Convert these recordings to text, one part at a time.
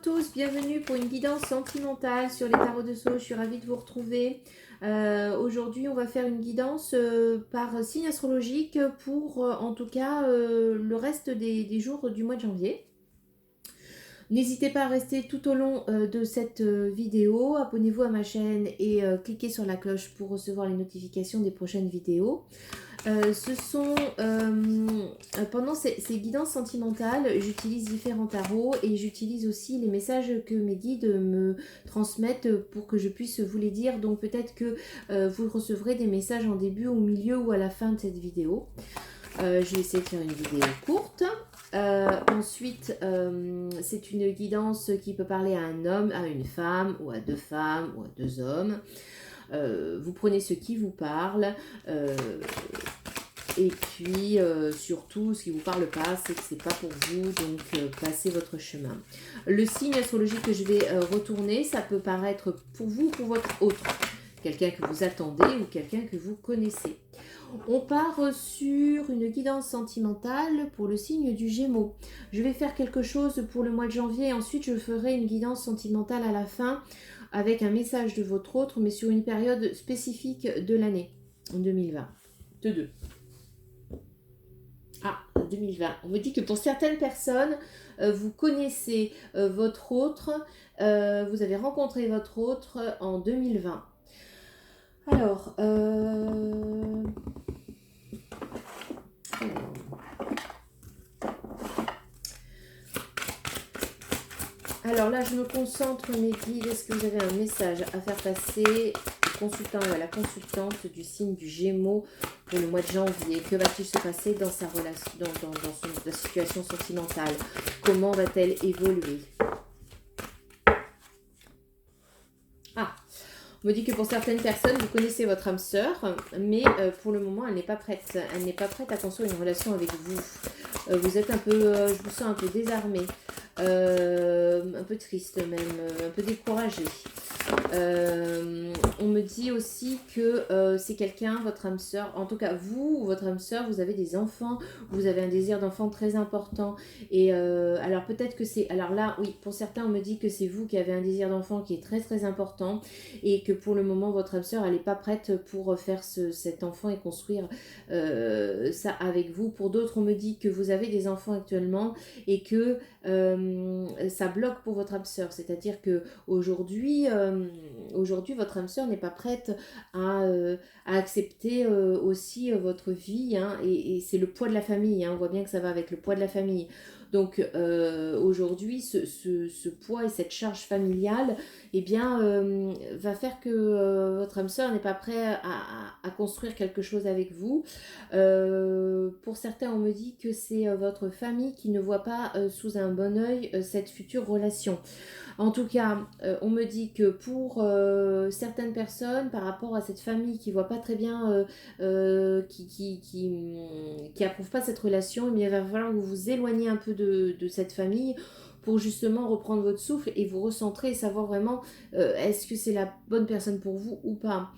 tous, bienvenue pour une guidance sentimentale sur les tarots de Sceaux. Je suis ravie de vous retrouver. Aujourd'hui, on va faire une guidance par signe astrologique pour en tout cas le reste des jours du mois de janvier. N'hésitez pas à rester tout au long de cette vidéo, abonnez-vous à ma chaîne et cliquez sur la cloche pour recevoir les notifications des prochaines vidéos. Pendant ces guidances sentimentales, j'utilise différents tarots et j'utilise aussi les messages que mes guides me transmettent pour que je puisse vous les dire. Donc peut-être que vous recevrez des messages en début, au milieu ou à la fin de cette vidéo. Je vais essayer de faire une vidéo courte. Ensuite, c'est une guidance qui peut parler à un homme, à une femme, ou à deux femmes, ou à deux hommes. Vous prenez ce qui vous parle. Et puis, surtout, ce qui ne vous parle pas, c'est que ce n'est pas pour vous, donc passez votre chemin. Le signe astrologique que je vais retourner, ça peut paraître pour vous ou pour votre autre. Quelqu'un que vous attendez ou quelqu'un que vous connaissez. On part sur une guidance sentimentale pour le signe du Gémeaux. Je vais faire quelque chose pour le mois de janvier et ensuite je ferai une guidance sentimentale à la fin avec un message de votre autre, mais sur une période spécifique de l'année, en 2020. De deux. Ah, 2020. On me dit que pour certaines personnes, vous connaissez votre autre, vous avez rencontré votre autre en 2020. Alors là, je me concentre, mes guides. Est-ce que vous avez un message à faire passer au consultant ou à la consultante du signe du Gémeaux pour le mois de janvier? Que va-t-il se passer dans sa relation, dans sa situation sentimentale? Comment va-t-elle évoluer? Ah, on me dit que pour certaines personnes, vous connaissez votre âme sœur, mais pour le moment, elle n'est pas prête. Elle n'est pas prête à construire une relation avec vous. Vous êtes un peu, je vous sens un peu désarmé, un peu triste même, un peu découragé. On me dit aussi que c'est quelqu'un, votre âme sœur, en tout cas vous ou votre âme sœur, vous avez des enfants, vous avez un désir d'enfant très important. Et alors peut-être que c'est, alors là oui, pour certains on me dit que c'est vous qui avez un désir d'enfant qui est très très important et que pour le moment votre âme sœur elle n'est pas prête pour faire cet enfant et construire ça avec vous. Pour d'autres on me dit que vous avez des enfants actuellement et que ça bloque pour votre âme sœur, c'est-à-dire que aujourd'hui votre âme sœur n'est pas prête à accepter aussi votre vie, hein, et c'est le poids de la famille, hein, on voit bien que ça va avec le poids de la famille. Donc aujourd'hui, ce poids et cette charge familiale, eh bien, va faire que votre âme sœur n'est pas prête à construire quelque chose avec vous. Pour certains, on me dit que c'est votre famille qui ne voit pas sous un bon œil cette future relation. En tout cas, on me dit que pour certaines personnes, par rapport à cette famille qui ne voit pas très bien, qui approuve pas cette relation, il va falloir que vous vous éloigniez un peu de cette famille pour justement reprendre votre souffle et vous recentrer et savoir vraiment est-ce que c'est la bonne personne pour vous ou pas.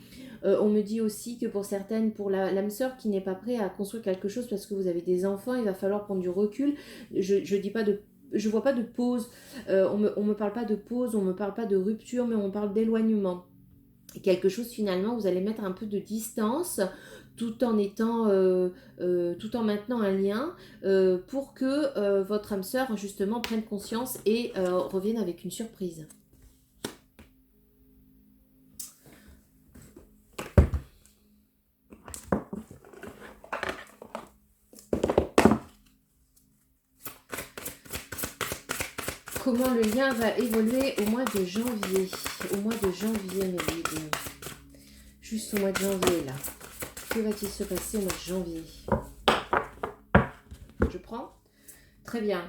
On me dit aussi que pour certaines, pour l'âme sœur qui n'est pas prête à construire quelque chose parce que vous avez des enfants, il va falloir prendre du recul. Je dis pas de... Je vois pas de pause, on me parle pas de pause, on me parle pas de rupture, mais on parle d'éloignement. Et quelque chose finalement, vous allez mettre un peu de distance tout en étant, tout en maintenant un lien pour que votre âme sœur justement prenne conscience et revienne avec une surprise. Comment le lien va évoluer au mois de janvier? Au mois de janvier, mes guides. Juste au mois de janvier, là. Que va-t-il se passer au mois de janvier? Je prends? Très bien.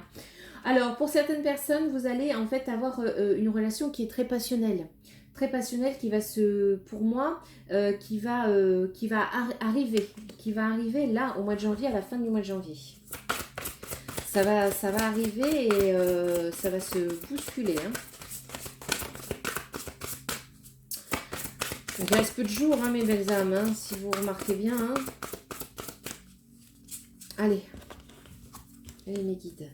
Alors, pour certaines personnes, vous allez en fait avoir une relation qui est très passionnelle. Très passionnelle qui va se, pour moi, qui va arriver là au mois de janvier, à la fin du mois de janvier. Ça va arriver et ça va se bousculer. Hein. Donc, il reste peu de jours, hein, mes belles âmes, hein, si vous remarquez bien. Hein. Allez, mes guides.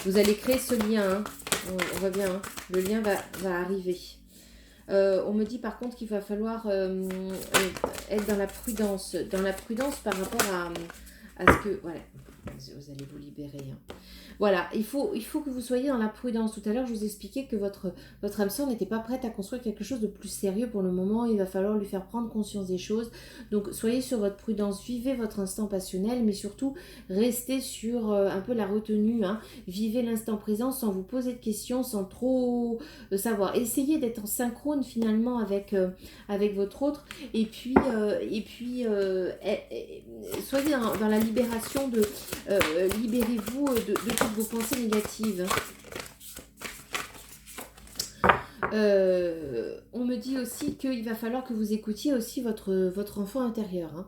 Vous allez créer ce lien. Hein. On voit bien, hein, le lien va arriver. On me dit par contre qu'il va falloir être dans la prudence par rapport à ce que... Voilà, vous allez vous libérer. Hein. Voilà, il faut que vous soyez dans la prudence. Tout à l'heure, je vous expliquais que votre âme sœur n'était pas prête à construire quelque chose de plus sérieux pour le moment. Il va falloir lui faire prendre conscience des choses. Donc, soyez sur votre prudence. Vivez votre instant passionnel, mais surtout, restez sur un peu la retenue. Hein. Vivez l'instant présent sans vous poser de questions, sans trop savoir. Essayez d'être en synchrone finalement avec votre autre. Et puis soyez dans la libération de... libérez-vous de toutes vos pensées négatives. On me dit aussi qu'il va falloir que vous écoutiez aussi votre enfant intérieur. Hein.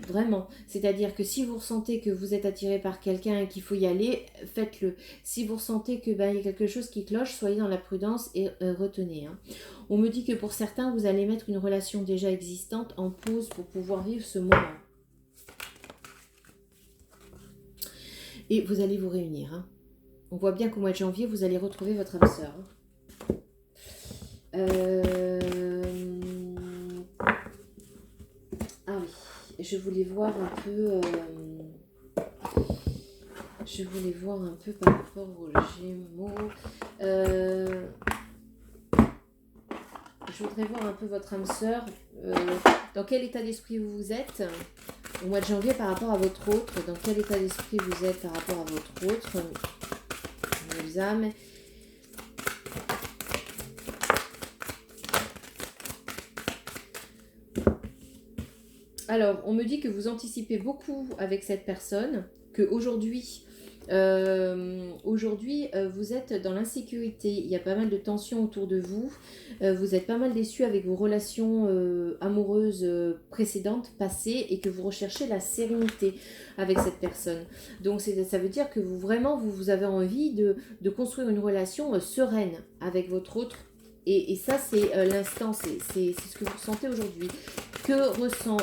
Vraiment. C'est-à-dire que si vous ressentez que vous êtes attiré par quelqu'un et qu'il faut y aller, faites-le. Si vous ressentez que y a quelque chose qui cloche, soyez dans la prudence et retenez. Hein. On me dit que pour certains, vous allez mettre une relation déjà existante en pause pour pouvoir vivre ce moment. Et vous allez vous réunir. Hein. On voit bien qu'au mois de janvier, vous allez retrouver votre âme sœur. Ah oui, je voulais voir un peu... je voulais voir un peu par rapport aux Gémeaux. Je voudrais voir un peu votre âme sœur. Dans quel état d'esprit vous êtes au mois de janvier par rapport à votre autre? Dans quel état d'esprit vous êtes par rapport à votre autre? Vos âmes. Alors, on me dit que vous anticipez beaucoup avec cette personne, qu'aujourd'hui, vous êtes dans l'insécurité. Il y a pas mal de tensions autour de vous. Vous êtes pas mal déçus avec vos relations amoureuses précédentes, passées, et que vous recherchez la sérénité avec cette personne. Donc, ça veut dire que vous avez envie de construire une relation sereine avec votre autre. Et ça, c'est l'instant, c'est ce que vous ressentez aujourd'hui. Que ressent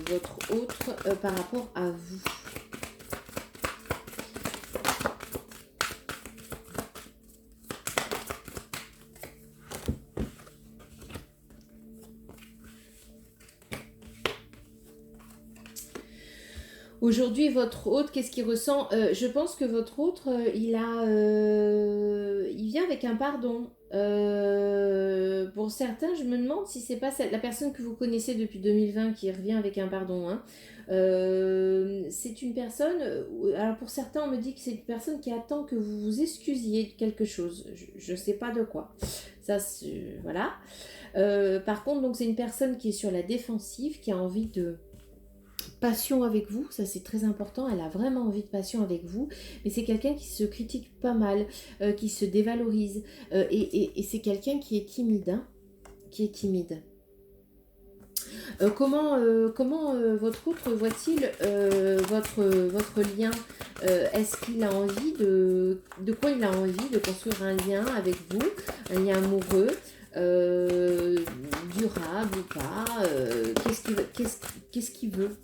votre autre par rapport à vous? Aujourd'hui, votre hôte, qu'est-ce qu'il ressent? Je pense que votre autre, il vient avec un pardon. Pour certains, je me demande si c'est pas la personne que vous connaissez depuis 2020 qui revient avec un pardon. Hein. C'est une personne, alors pour certains, on me dit que c'est une personne qui attend que vous vous excusiez de quelque chose. Je ne sais pas de quoi. Ça, voilà. Par contre, donc c'est une personne qui est sur la défensive, qui a envie de passion avec vous, ça c'est très important, elle a vraiment envie de passion avec vous, mais c'est quelqu'un qui se critique pas mal, qui se dévalorise, et c'est quelqu'un qui est timide, hein, qui est timide. Comment votre autre voit-il votre lien? Est-ce qu'il a envie de quoi il a envie de construire un lien avec vous, un lien amoureux, durable ou pas? Qu'est-ce qu'il veut?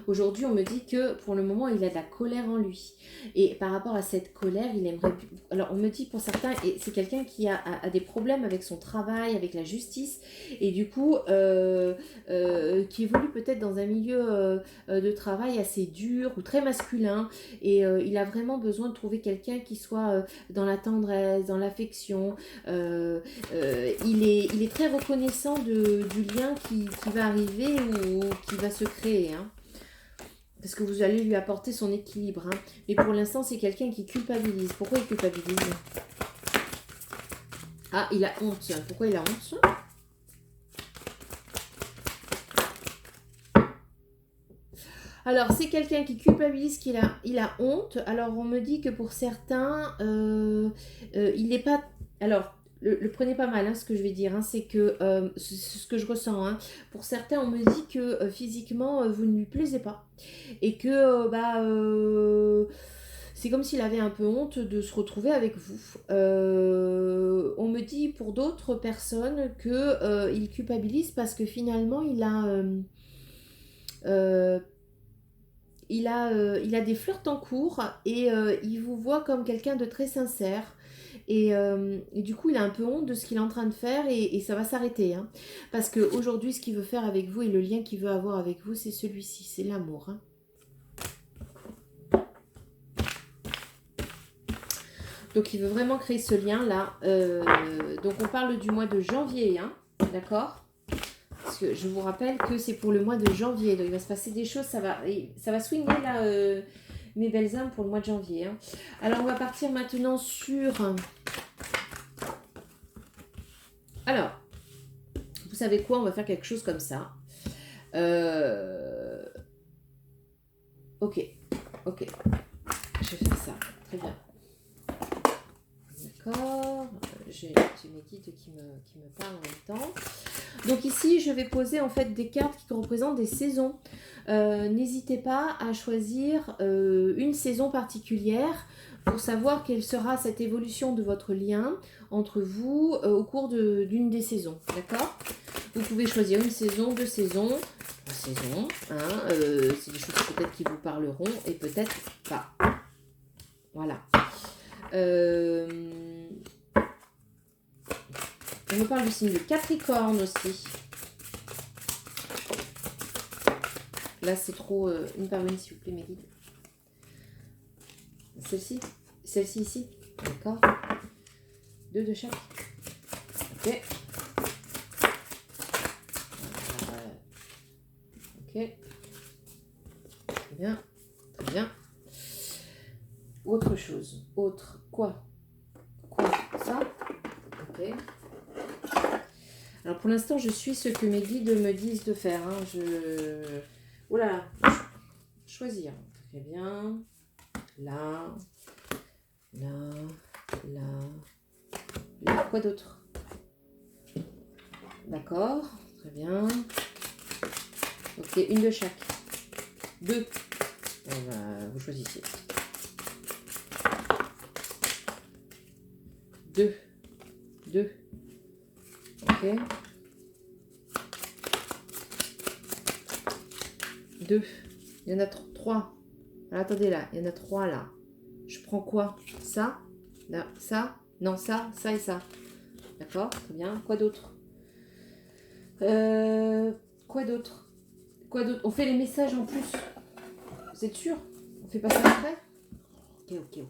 Aujourd'hui, on me dit que pour le moment, il a de la colère en lui. Et par rapport à cette colère, il aimerait... Alors, on me dit pour certains, et c'est quelqu'un qui a des problèmes avec son travail, avec la justice, et du coup, qui évolue peut-être dans un milieu de travail assez dur ou très masculin. Et il a vraiment besoin de trouver quelqu'un qui soit dans la tendresse, dans l'affection. Il est très reconnaissant du lien qui va arriver ou qui va se créer, hein. Parce que vous allez lui apporter son équilibre. Hein. Mais pour l'instant, c'est quelqu'un qui culpabilise. Pourquoi il culpabilise? Ah, il a honte. Pourquoi il a honte? Alors, c'est quelqu'un qui culpabilise, il a honte. Alors, on me dit que pour certains, il n'est pas... Alors, le prenez pas mal, hein, ce que je vais dire. Hein, c'est que c'est ce que je ressens. Hein. Pour certains, on me dit que physiquement, vous ne lui plaisez pas. Et que c'est comme s'il avait un peu honte de se retrouver avec vous. On me dit pour d'autres personnes que il culpabilise parce que finalement il a des flirts en cours et il vous voit comme quelqu'un de très sincère. Et du coup, il a un peu honte de ce qu'il est en train de faire et ça va s'arrêter. Hein. Parce qu'aujourd'hui, ce qu'il veut faire avec vous et le lien qu'il veut avoir avec vous, c'est celui-ci, c'est l'amour. Hein. Donc, il veut vraiment créer ce lien-là. Donc, on parle du mois de janvier, hein, d'accord? Parce que je vous rappelle que c'est pour le mois de janvier. Donc, il va se passer des choses, ça va swinguer, là, mes belles âmes, pour le mois de janvier. Hein. Alors, on va partir maintenant sur... Alors, vous savez quoi? On va faire quelque chose comme ça. Ok, je vais faire ça. Très bien. D'accord, j'ai mes guides qui me parlent en même temps. Donc ici, je vais poser en fait des cartes qui représentent des saisons. N'hésitez pas à choisir une saison particulière pour savoir quelle sera cette évolution de votre lien entre vous au cours d'une des saisons. D'accord? Vous pouvez choisir une saison, 2 saisons, 3 saisons. Hein, c'est des choses peut-être qui vous parleront et peut-être pas. Voilà. On me parle du signe de Capricorne aussi. Là, c'est trop... une par une, s'il vous plaît, mes guides. Celle-ci. Celle-ci ici. D'accord. 2 de chaque. Ok. Ok. Très bien. Très bien. Autre chose. Autre. Quoi? Ça? Ok. Alors pour l'instant, je suis ce que mes guides me disent de faire. Hein. Oh là là. Choisir. Très bien. Là. Là. Là. Quoi d'autre? D'accord. Très bien. Ok, une de chaque. 2. Vous choisissez. 2. Ok. 2. Il y en a 3. Alors, attendez là, il y en a 3 là. Je prends quoi? Ça? Là, ça? Non, ça et ça. D'accord, très bien. Quoi d'autre? Quoi d'autre? On fait les messages en plus. Vous êtes sûr? On fait pas ça après? Ok.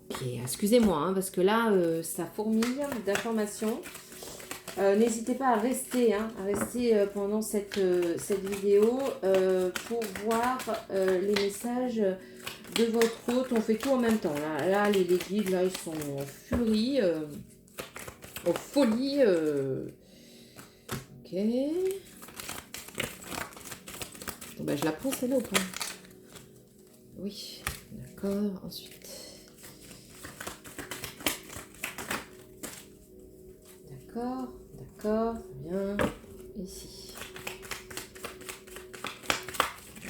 Ok, excusez-moi, hein, parce que là, ça fourmille d'informations. N'hésitez pas à rester pendant cette vidéo pour voir les messages de votre hôte. On fait tout en même temps. Là les guides, là, ils sont en furie, en folie. Ok. Bon, ben, je la prends celle-là ou pas? Oui, d'accord. Ensuite. D'accord, bien. Ici.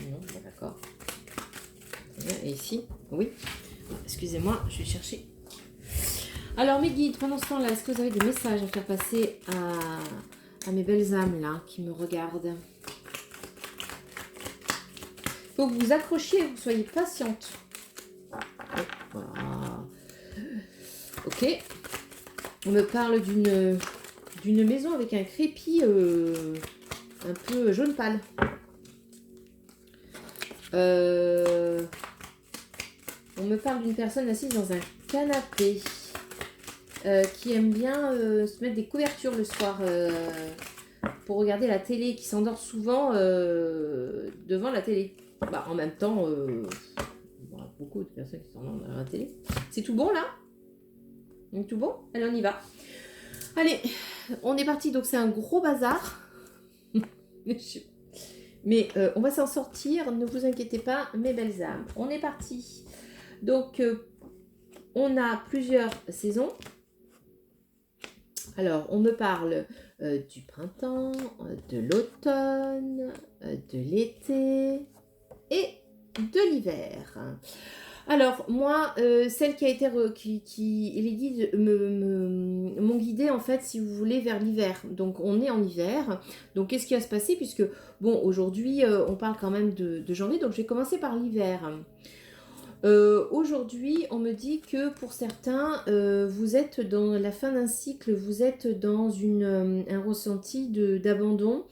Non, d'accord. Bien. Et ici, oui. Excusez-moi, je vais chercher. Alors, mes guides, pendant ce temps-là, est-ce que vous avez des messages à faire passer à mes belles âmes, là, qui me regardent? Il faut que vous accrochiez, vous soyez patiente. Voilà. Ok. On me parle d'une maison avec un crépi un peu jaune pâle. On me parle d'une personne assise dans un canapé qui aime bien se mettre des couvertures le soir pour regarder la télé, qui s'endort souvent devant la télé. Bah, en même temps, beaucoup de personnes qui s'endorment devant la télé. C'est tout bon là? Tout bon? Allez, on y va. Allez, on est parti. Donc c'est un gros bazar. Mais on va s'en sortir, ne vous inquiétez pas, mes belles âmes. On est parti. Donc, on a plusieurs saisons. Alors, on me parle du printemps, de l'automne, de l'été et de l'hiver. Alors, moi, celle qui a été... les guides m'ont guidée, en fait, si vous voulez, vers l'hiver. Donc, on est en hiver. Donc, qu'est-ce qui va se passer? Puisque, bon, aujourd'hui, on parle quand même de janvier. Donc, je vais commencer par l'hiver. Aujourd'hui, on me dit que pour certains, vous êtes dans la fin d'un cycle, vous êtes dans un ressenti d'abandon.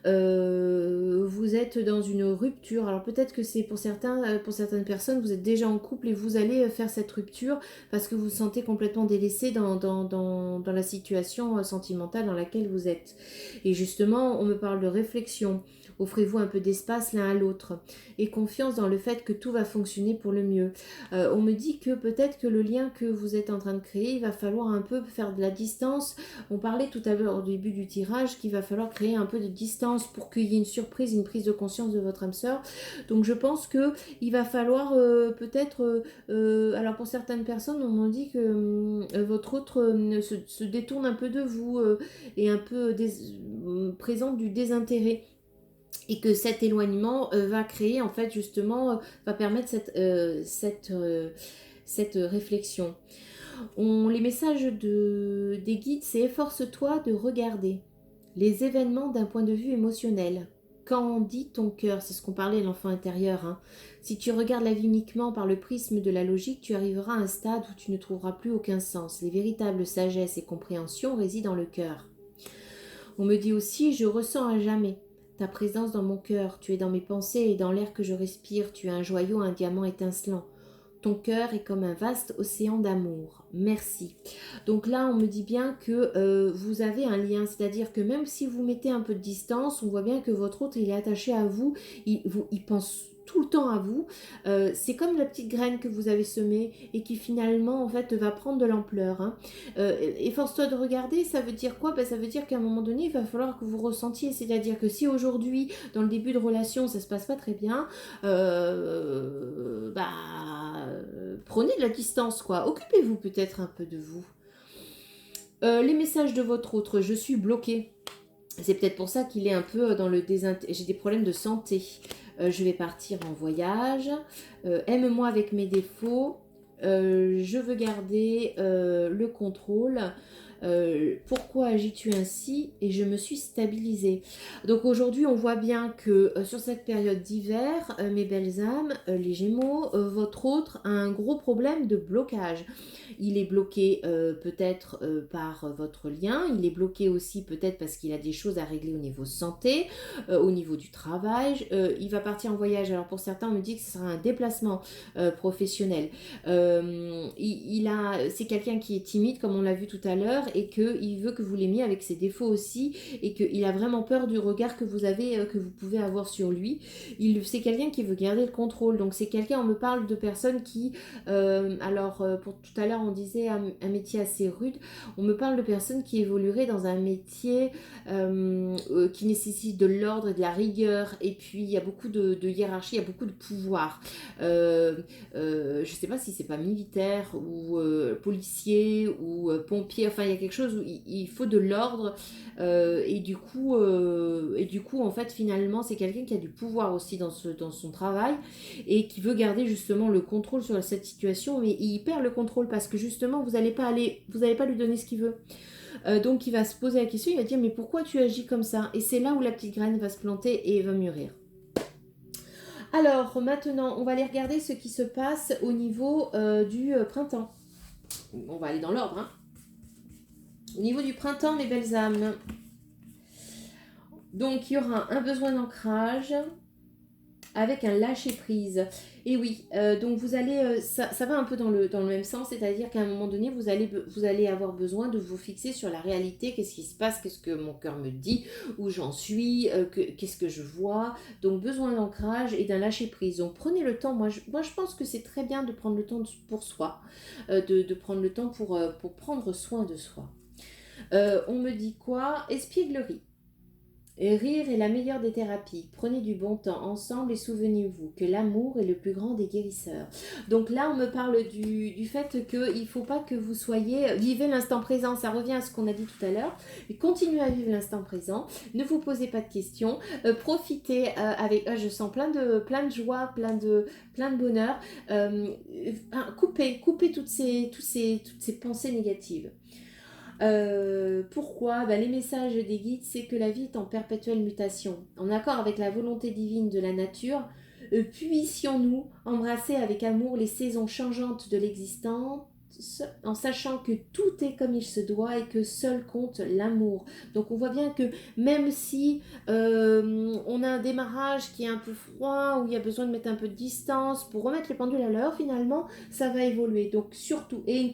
Vous êtes dans une rupture. Alors peut-être que c'est pour certaines personnes, vous êtes déjà en couple et vous allez faire cette rupture parce que vous vous sentez complètement délaissé dans la situation sentimentale dans laquelle vous êtes. Et justement, on me parle de réflexion. Offrez-vous un peu d'espace l'un à l'autre et confiance dans le fait que tout va fonctionner pour le mieux. On me dit que peut-être que le lien que vous êtes en train de créer, il va falloir un peu faire de la distance. On parlait tout à l'heure au début du tirage qu'il va falloir créer un peu de distance pour qu'il y ait une surprise, une prise de conscience de votre âme sœur. Donc je pense que il va falloir peut-être, alors pour certaines personnes, on m'a dit que votre autre se détourne un peu de vous et un peu présente du désintérêt. Et que cet éloignement va créer, en fait, justement, va permettre cette réflexion. Les messages des guides, c'est efforce-toi de regarder les événements d'un point de vue émotionnel. Qu'en dit ton cœur? C'est ce qu'on parlait de l'enfant intérieur. Hein. Si tu regardes la vie uniquement par le prisme de la logique, tu arriveras à un stade où tu ne trouveras plus aucun sens. Les véritables sagesse et compréhension résident dans le cœur. On me dit aussi, je ressens à jamais ta présence dans mon cœur. Tu es dans mes pensées et dans l'air que je respire. Tu es un joyau, un diamant étincelant. Ton cœur est comme un vaste océan d'amour. Merci. Donc là, on me dit bien que vous avez un lien. C'est-à-dire que même si vous mettez un peu de distance, on voit bien que votre autre, il est attaché à vous. Il pense tout le temps à vous. C'est comme la petite graine que vous avez semée et qui finalement, en fait, va prendre de l'ampleur. Hein. Efforce-toi de regarder, ça veut dire quoi? Ça veut dire qu'à un moment donné, il va falloir que vous ressentiez. C'est-à-dire que si aujourd'hui, dans le début de relation, ça se passe pas très bien, prenez de la distance, quoi. Occupez-vous peut-être un peu de vous. Les messages de votre autre, je suis bloquée. C'est peut-être pour ça qu'il est un peu dans le désintérêt. J'ai des problèmes de santé. Je vais partir en voyage. Aime-moi avec mes défauts. Je veux garder le contrôle. Pourquoi agis-tu ainsi? Et je me suis stabilisée. Donc aujourd'hui, on voit bien que sur cette période d'hiver, mes belles âmes, les Gémeaux, votre autre a un gros problème de blocage. Il est bloqué peut-être par votre lien, il est bloqué aussi peut-être parce qu'il a des choses à régler au niveau santé, au niveau du travail. Il va partir en voyage. Alors pour certains, on me dit que ce sera un déplacement professionnel. C'est quelqu'un qui est timide, comme on l'a vu tout à l'heure, et qu'il veut que vous l'aimiez avec ses défauts aussi, et qu'il a vraiment peur du regard que vous pouvez avoir sur lui. C'est quelqu'un qui veut garder le contrôle. Donc c'est quelqu'un, on me parle de personnes qui, pour tout à l'heure on disait un métier assez rude, on me parle de personnes qui évolueraient dans un métier qui nécessite de l'ordre et de la rigueur, et puis il y a beaucoup de hiérarchie, il y a beaucoup de pouvoir. Je ne sais pas si c'est pas militaire ou policier ou pompier, enfin il y a quelque chose où il faut de l'ordre et du coup en fait finalement c'est quelqu'un qui a du pouvoir aussi dans son travail et qui veut garder justement le contrôle sur cette situation, mais il perd le contrôle parce que justement vous n'allez pas lui donner ce qu'il veut. Donc il va se poser la question, il va dire mais pourquoi tu agis comme ça? Et c'est là où la petite graine va se planter et va mûrir. Alors maintenant, on va aller regarder ce qui se passe au niveau du printemps. On va aller dans l'ordre. Hein. Au niveau du printemps, mes belles âmes. Donc il y aura un besoin d'ancrage avec un lâcher-prise. Et oui, donc vous allez, ça va un peu dans le même sens, c'est-à-dire qu'à un moment donné, vous allez avoir besoin de vous fixer sur la réalité, qu'est-ce qui se passe, qu'est-ce que mon cœur me dit, où j'en suis, qu'est-ce que je vois. Donc besoin d'ancrage et d'un lâcher-prise. Donc prenez le temps, moi je pense que c'est très bien de prendre le temps pour soi, de prendre le temps pour prendre soin de soi. On me dit quoi? Espièglerie. Et rire est la meilleure des thérapies. Prenez du bon temps ensemble et souvenez-vous que l'amour est le plus grand des guérisseurs. Donc là, on me parle du fait qu'il ne faut pas que vous vivez l'instant présent. Ça revient à ce qu'on a dit tout à l'heure. Continuez à vivre l'instant présent. Ne vous posez pas de questions. Profitez avec... je sens plein de joie, plein de bonheur. Coupez toutes ces pensées négatives. Pourquoi? Les messages des guides, c'est que la vie est en perpétuelle mutation. En accord avec la volonté divine de la nature, Puissions-nous embrasser avec amour les saisons changeantes de l'existence, en sachant que tout est comme il se doit et que seul compte l'amour. Donc on voit bien que même si on a un démarrage qui est un peu froid, où il y a besoin de mettre un peu de distance pour remettre les pendules à l'heure, finalement, ça va évoluer. Donc surtout, et une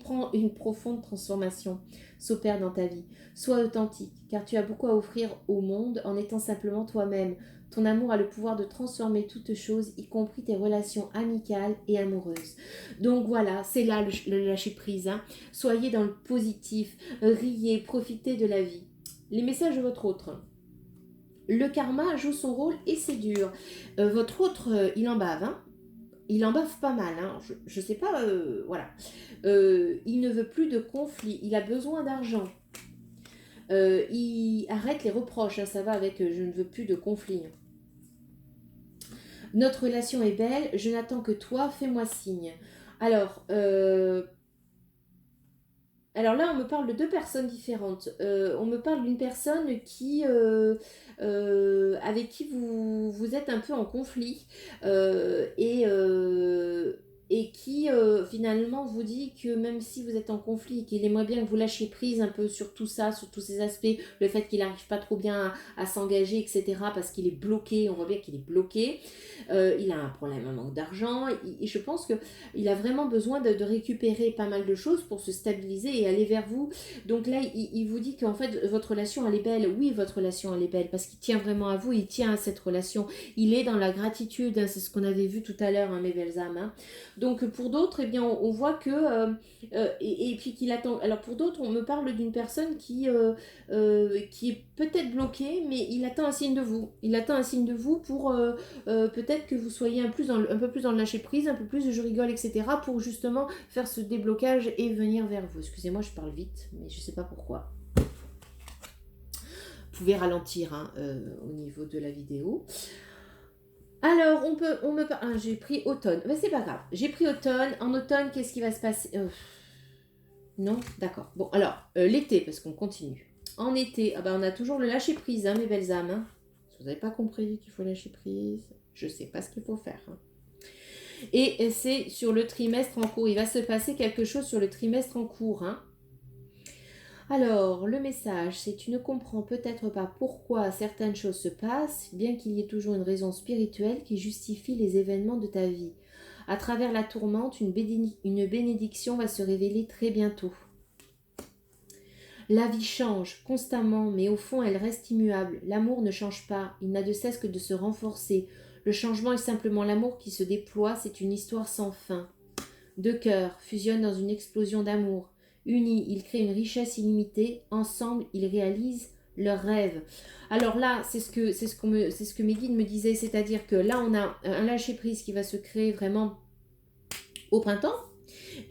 profonde transformation s'opère dans ta vie. Sois authentique, car tu as beaucoup à offrir au monde en étant simplement toi-même. Ton amour a le pouvoir de transformer toutes choses, y compris tes relations amicales et amoureuses. Donc voilà, c'est là le lâcher prise. Hein. Soyez dans le positif, riez, profitez de la vie. Les messages de votre autre. Le karma joue son rôle et c'est dur. Votre autre, il en bave. Hein. Il en bave pas mal. Hein. Je sais pas, voilà. Il ne veut plus de conflit. Il a besoin d'argent. Il arrête les reproches. Hein, ça va avec je ne veux plus de conflit. Notre relation est belle, je n'attends que toi, fais-moi signe. Alors, alors là, on me parle de deux personnes différentes. On me parle d'une personne qui, avec qui vous êtes un peu en conflit et qui finalement vous dit que même si vous êtes en conflit, qu'il aimerait bien que vous lâchiez prise un peu sur tout ça, sur tous ces aspects, le fait qu'il n'arrive pas trop bien à s'engager, etc. parce qu'il est bloqué, on voit bien qu'il est bloqué. Il a un problème, un manque d'argent. Et je pense qu'il a vraiment besoin de récupérer pas mal de choses pour se stabiliser et aller vers vous. Donc là, il vous dit qu'en fait, votre relation, elle est belle. Oui, votre relation, elle est belle parce qu'il tient vraiment à vous, il tient à cette relation. Il est dans la gratitude, hein, c'est ce qu'on avait vu tout à l'heure, hein, mes belles âmes. Hein. Donc pour d'autres, eh bien, on voit que... et puis qu'il attend... Alors pour d'autres, on me parle d'une personne qui est peut-être bloquée, mais il attend un signe de vous. Il attend un signe de vous pour peut-être que vous soyez un peu plus dans le lâcher prise, un peu plus de je rigole, etc. pour justement faire ce déblocage et venir vers vous. Excusez-moi, je parle vite, mais je ne sais pas pourquoi. Vous pouvez ralentir hein, au niveau de la vidéo. Alors, j'ai pris automne. Mais c'est pas grave. J'ai pris automne. En automne, qu'est-ce qui va se passer Non, d'accord. Bon, alors, l'été, parce qu'on continue. En été, on a toujours le lâcher prise, hein, mes belles âmes. Hein. Si vous n'avez pas compris qu'il faut lâcher prise, je sais pas ce qu'il faut faire. Hein. Et c'est sur le trimestre en cours. Il va se passer quelque chose sur le trimestre en cours. Hein. Alors, le message, c'est tu ne comprends peut-être pas pourquoi certaines choses se passent, bien qu'il y ait toujours une raison spirituelle qui justifie les événements de ta vie. À travers la tourmente, une bénédiction va se révéler très bientôt. La vie change constamment, mais au fond, elle reste immuable. L'amour ne change pas, il n'a de cesse que de se renforcer. Le changement est simplement l'amour qui se déploie, c'est une histoire sans fin. Deux cœurs fusionnent dans une explosion d'amour. Unis, ils créent une richesse illimitée. Ensemble, ils réalisent leurs rêves. Alors là, c'est ce que mes guides me disaient, c'est-à-dire que là, on a un lâcher-prise qui va se créer vraiment au printemps,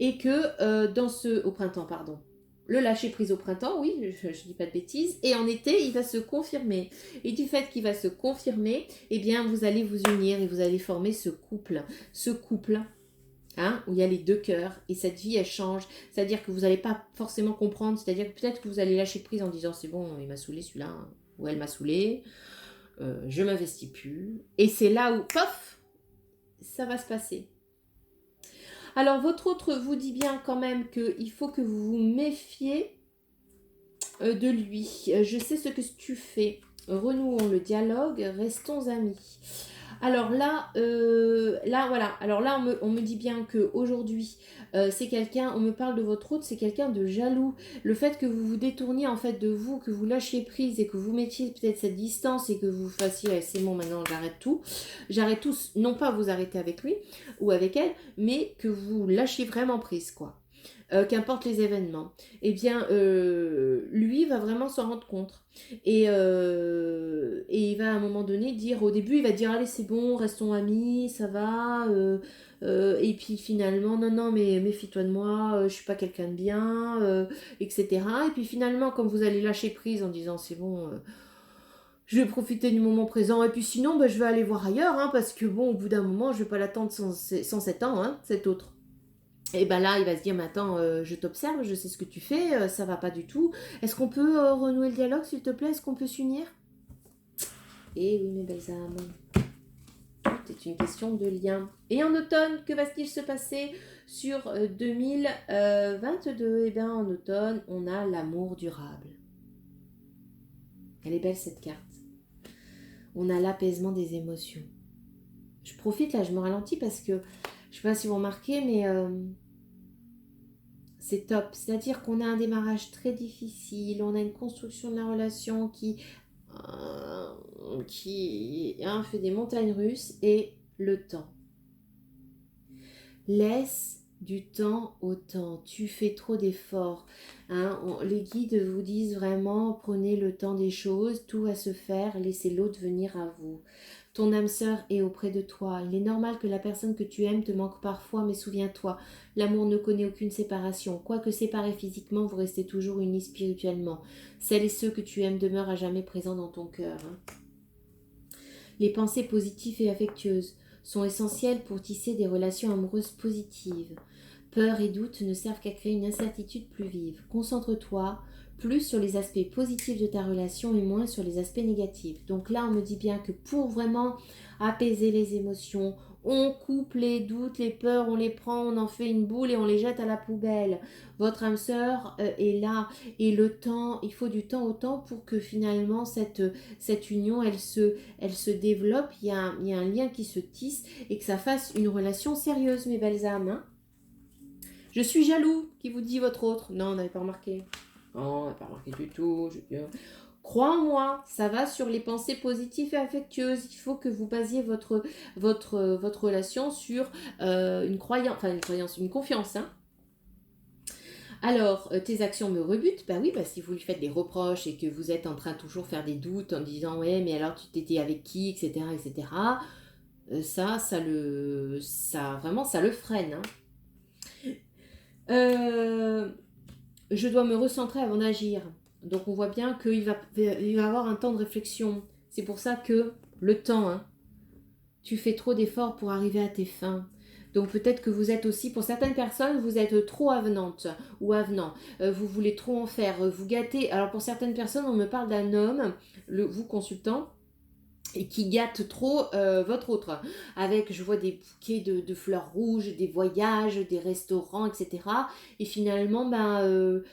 et que au printemps, pardon. Le lâcher-prise au printemps, oui, je ne dis pas de bêtises, et en été, il va se confirmer. Et du fait qu'il va se confirmer, eh bien, vous allez vous unir et vous allez former ce couple. Ce couple, hein, où il y a les deux cœurs, et cette vie, elle change. C'est-à-dire que vous n'allez pas forcément comprendre, c'est-à-dire que peut-être que vous allez lâcher prise en disant, c'est bon, il m'a saoulé celui-là, hein, ou elle m'a saoulé, je m'investis plus. Et c'est là où, pof, ça va se passer. Alors, votre autre vous dit bien quand même qu'il faut que vous vous méfiez de lui. Je sais ce que tu fais. Renouons le dialogue, restons amis. Alors là, voilà. Alors là, on me dit bien qu'aujourd'hui, c'est quelqu'un, on me parle de votre autre, c'est quelqu'un de jaloux. Le fait que vous vous détourniez en fait de vous, que vous lâchiez prise et que vous mettiez peut-être cette distance et que vous fassiez, c'est bon, maintenant j'arrête tout. J'arrête tout, non pas vous arrêter avec lui ou avec elle, mais que vous lâchiez vraiment prise, quoi. Qu'importe les événements, eh bien, lui va vraiment s'en rendre compte. Et il va à un moment donné dire, au début, il va dire, allez, c'est bon, restons amis, ça va. Et puis finalement, non, mais méfie-toi de moi, je suis pas quelqu'un de bien, etc. Et puis finalement, comme vous allez lâcher prise en disant, c'est bon, je vais profiter du moment présent. Et puis sinon, je vais aller voir ailleurs, hein, parce que bon, au bout d'un moment, je vais pas l'attendre 107 ans, hein, cet autre. Et ben là, il va se dire, mais attends, je t'observe, je sais ce que tu fais, ça va pas du tout. Est-ce qu'on peut renouer le dialogue, s'il te plaît? Est-ce qu'on peut s'unir? Eh oui, mes belles âmes, tout c'est une question de lien. Et en automne, que va-t-il se passer sur 2022? Eh bien, en automne, on a l'amour durable. Elle est belle cette carte. On a l'apaisement des émotions. Je profite, là, je me ralentis parce que, je ne sais pas si vous remarquez, mais c'est top. C'est-à-dire qu'on a un démarrage très difficile, on a une construction de la relation qui fait des montagnes russes, et le temps. Laisse du temps au temps. Tu fais trop d'efforts. Les guides vous disent vraiment, prenez le temps des choses, tout va se faire, laissez l'autre venir à vous. Ton âme sœur est auprès de toi. Il est normal que la personne que tu aimes te manque parfois, mais souviens-toi, l'amour ne connaît aucune séparation. Quoique séparés physiquement, vous restez toujours unis spirituellement. Celles et ceux que tu aimes demeurent à jamais présents dans ton cœur. Les pensées positives et affectueuses sont essentielles pour tisser des relations amoureuses positives. Peur et doute ne servent qu'à créer une incertitude plus vive. Concentre-toi plus sur les aspects positifs de ta relation et moins sur les aspects négatifs. Donc là, on me dit bien que pour vraiment apaiser les émotions, on coupe les doutes, les peurs, on les prend, on en fait une boule et on les jette à la poubelle. Votre âme sœur est là, et le temps, il faut du temps au temps pour que finalement cette union, elle se développe, il y a un lien qui se tisse et que ça fasse une relation sérieuse, mes belles âmes. Hein. Je suis jaloux, qui vous dit votre autre. Non, on n'avait pas remarqué. Non, on n'a pas remarqué du tout. Crois en moi, ça va sur les pensées positives et affectueuses. Il faut que vous basiez votre relation sur une confiance. Hein. Alors, tes actions me rebutent. Bah oui, parce que vous lui faites des reproches et que vous êtes en train de toujours faire des doutes en disant ouais, mais alors tu t'étais avec qui, etc., etc. Ça le freine. Hein. Je dois me recentrer avant d'agir. Donc on voit bien qu'il va avoir un temps de réflexion. C'est pour ça que le temps, hein, tu fais trop d'efforts pour arriver à tes fins. Donc peut-être que vous êtes aussi, pour certaines personnes, vous êtes trop avenante ou avenant. Vous voulez trop en faire, vous gâtez. Alors pour certaines personnes, on me parle d'un homme, vous consultant, et qui gâte trop votre autre. Avec, je vois des bouquets de fleurs rouges, des voyages, des restaurants, etc. Et finalement, il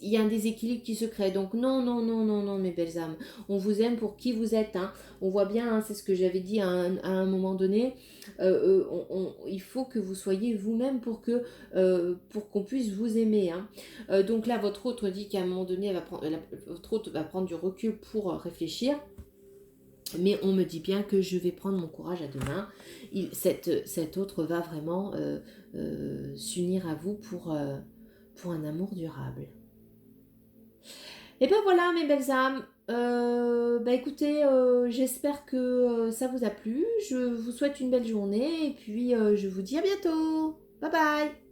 y a un déséquilibre qui se crée. Donc non, mes belles âmes. On vous aime pour qui vous êtes. Hein. On voit bien, hein, c'est ce que j'avais dit à un moment donné. Il faut que vous soyez vous-même pour qu'on puisse vous aimer. Hein. Donc là, votre autre dit qu'à un moment donné, votre autre va prendre du recul pour réfléchir. Mais on me dit bien que je vais prendre mon courage à deux mains. Cet autre va vraiment s'unir à vous pour un amour durable. Et ben voilà, mes belles âmes. Écoutez, j'espère que ça vous a plu. Je vous souhaite une belle journée et puis je vous dis à bientôt. Bye bye.